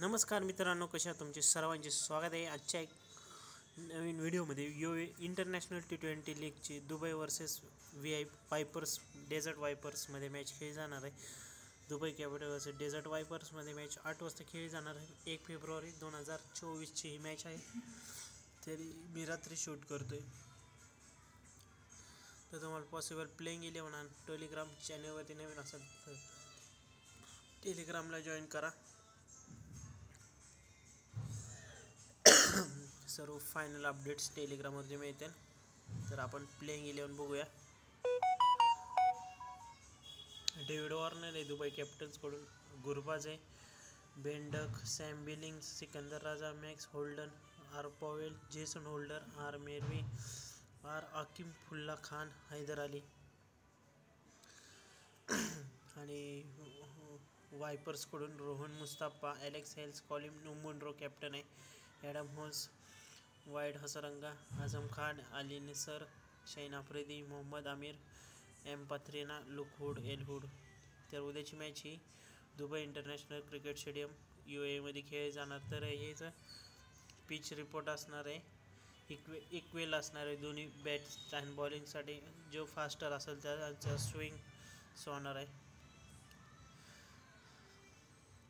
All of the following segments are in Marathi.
नमस्कार मित्रांनो, कशा तुमचे सर्वांचे स्वागत आहे आजच्या एक नवीन व्हिडिओमध्ये. इंटरनॅशनल T20 लीगची दुबई वर्सेस वायपर्स डेझर्ट वायपर्समध्ये मॅच खेळली जाणार आहे. दुबई कॅपिटल वर्सेस डेझर्ट वायपर्समध्ये मॅच 8 वाजता खेळली जाणार आहे. 1 फेब्रुवारी 2024ची ही मॅच आहे. तरी मी रात्री शूट करतो आहे. तर तुम्हाला पॉसिबल प्लेइंग 11 आणि टेलिग्राम चॅनलवरती नवीन असेल तर टेलिग्रामला जॉईन करा. सर्व फायनल अपडेट्स टेलिग्रामवरती मिळतील. तर आपण प्लेइंग 11 बघूया. डेव्हिड वॉर्नर आहे दुबई कॅपिटल्सकडून. गुरबाज आहे, Ben Duck, Sam Billing, Sikandar Raza, Max Holden, R Powell, Jason Holder, R Merwe, R Akifullah Khan, Haidar Ali. आणि वायपर्सकडून Rohan Mustafa, Alex Hales, Colin Munro captain आहे, ॲडम होस, वाईड Hasaranga, Azam Khan, Ali Naseer, Shaheen Afridi, Mohammad Amir, M Pathirana, Luke Wood, L Wood. तर उद्याची मॅच ही Dubai international cricket stadium UAE मध्ये खेळली जाणार. तर हेच पिच रिपोर्ट असणार आहे. इक्वेल असणार आहे दोन्ही बॅट्स आणि बॉलिंगसाठी. जो फास्टर असेल त्याचा स्विंग होणार आहे.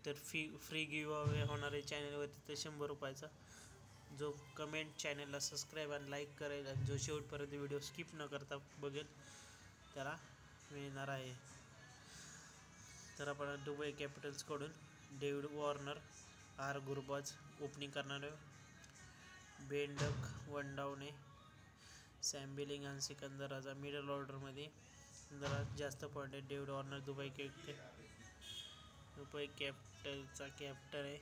तर फ्री गिव्ह अवे होणार आहे चॅनलवरती, तर 100 रुपयाचा. जो कमेंट चॅनलला सबस्क्राईब आणि लाईक करेल आणि जो शेवटपर्यंत व्हिडिओ स्किप न करता बघेल त्याला मिळणार आहे. तर आपण दुबई कॅपिटल्सकडून David Warner, R Gurbaz opening करणार आहे. बेन डक वन डाऊन आहे. सॅम बिलिंग आणि सिकंदर राजा मिडल ऑर्डरमध्ये. जरा जास्त पॉईंट आहे. डेव्हिड वॉर्नर दुबई कॅपिटलचा कॅप्टन आहे.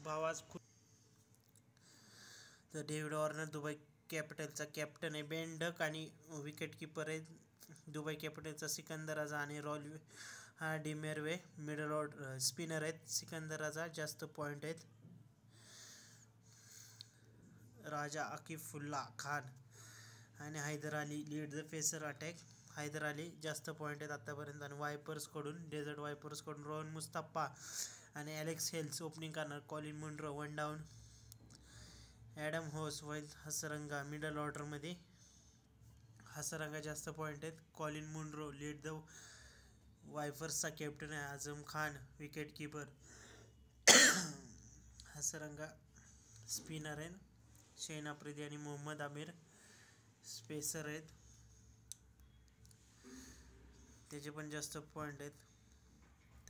भाव आज खूप. तर डेव्हिड वॉर्नर दुबई कॅपिटलचा कॅप्टन आहे. बेन डक आणि विकेट किपर आहे दुबई कॅपिटलचा सिकंदर राजा आणि D Merwe middle order spinner आहेत. सिकंदर राजा जास्त पॉईंट आहेत. राजा आकिफुल्ला खान आणि Haidar Ali lead the pacer attack. Haidar Ali जास्त पॉईंट आहेत आतापर्यंत. आणि वायपर्सकडून डेझर्ट वायपर्सकडून रोहन मुस्तफा आणि एलेक्स हेल्स ओपनिंग करणार. Colin Munro one down, Adam Hose, वाईल्ड हसरंगा मिडल ऑर्डरमध्ये. हसरंगा जास्त पॉईंट आहेत. कॉलिन मुनरो लीड द वायपर्सचा कॅप्टन आहे. Azam Khan wicket keeper. Hasaranga spinner आहे. शहीन आफ्रिदी आणि मोहम्मद आमिर स्पेसर आहेत. त्याचे पण जास्त पॉईंट आहेत.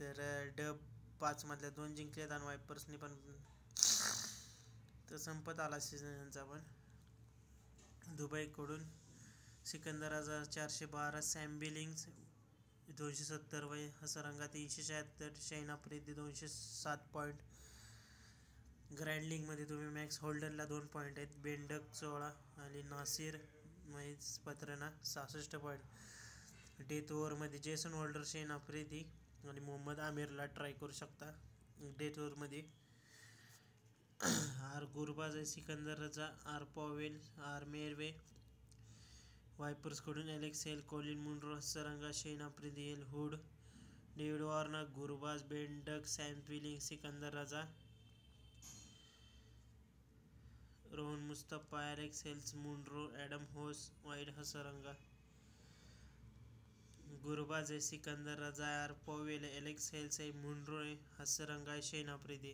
तर 5 मधल्या 2 जिंकलेत आणि वायपर्सनी पण. तर संपत आला सीझन यांचा पण. दुबईकडून सिकंदर राजा 412, Sam Billings 270, Hasaranga 376, Shaheen Afridi 207 point. Grand लीगमध्ये तुम्ही मॅक्स होल्डनला 2 पॉईंट आहेत. बेन डक 16 आणि नासिर महिज पत्रना 66 पॉईंट. डेथ ओव्हरमध्ये जेसन होल्डर, शहीन आफ्रिदी आणि मोहम्मद आमिरला ट्राय करू शकता डेथ ओव्हरमध्ये. आर गुरबाज आहे. Sikandar Raza, R Powell, R Merwe. वायपर्सकडून Alex Hale, Colin Munro, Hasaranga, Shaheen Afridi, L Wood. David Warner, Gurbaz, Ben Duck, Sam Billing, Sikandar Raza, Rohan Mustafa, Alex Hales, Munro, Adam Hose, वाईड हसरंगा. गुरबाज आहे, Sikandar Raza, R Powell, Alex Hales आहे, मुनरो आहे, हसरंगा आहे, शहीन आफ्रिदी.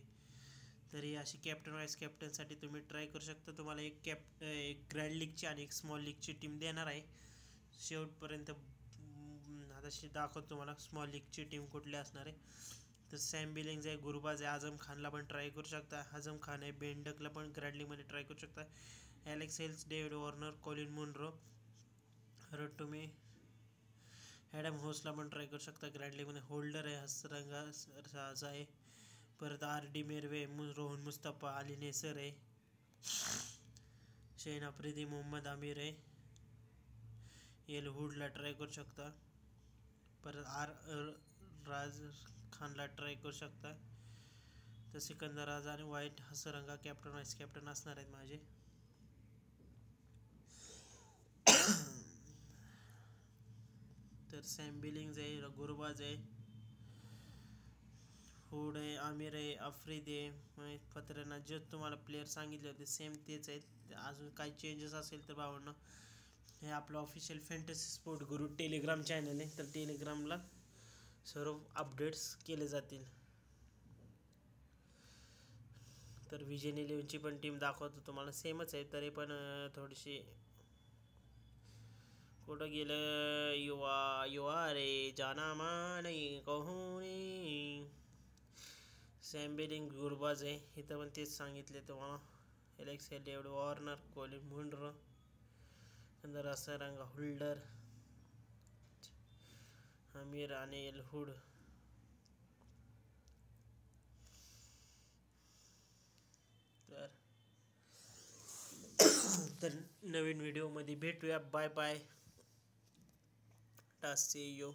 तर ही अशी कॅप्टन वाईस कॅप्टनसाठी तुम्ही ट्राय करू शकता. तुम्हाला एक ग्रँड लीगची आणि एक स्मॉल लीगची टीम देणार आहे. शेवटपर्यंत आता दाखवतो तुम्हाला स्मॉल लीगची टीम कुठली असणार आहे. तर सॅम बिलिंग्स आहे, गुरबाज आहे, आझम खानला पण ट्राय करू शकता. आझम खान आहे, बेन डकला पण ग्रँड लीगमध्ये ट्राय करू शकता. Alex Hales, David Warner, Colin Munro. तुम्ही ॲडम होसला पण ट्राय करू शकता ग्रँड लीगमध्ये. होल्डर आहे, हसरंगा राजा आहे. परत डी मेरवे, रोहन मुस्तफा, अली नेसर आहे, शहीन आफ्रिदी, मोहम्मद आमिर आहे. एल हुडला ट्राय करू शकता. परत राज खानला ट्राय करू शकता. तर सिकंदर राजा आणि वाईट हसरंगा कॅप्टन वाईस कॅप्टन असणार आहेत माझे. सॅम बिलिंग्ज आहे, गुरबाज आहे, हुड आहे, आमिर आहे, आफ्रिदी आहे, पत्र्यांना जे तुम्हाला प्लेयर सांगितले होते सेम तेच आहेत. अजून काही चेंजेस असेल तर भावांनो, हे आपलं ऑफिशियल फॅन्टसी स्पोर्ट गुरु टेलिग्राम चॅनल आहे, तर टेलिग्रामला सर्व अपडेट्स केले जातील. तर विजय इलेव्हनची पण टीम दाखवतो तुम्हाला, सेमच आहे तरी पण थोडीशी. कुठं गेलं युवा युवा रे जाना नाही कोणी. सॅम बिलिंग गुरबाज आहे, इथं पण तेच सांगितले तुम्हाला. Alex David Warner, Colin Munro, नंतर असरंगा हुल्डर, आमिर आणि एल हुड. तर नवीन व्हिडिओमध्ये भेटूया. Bye bye, tata, see you.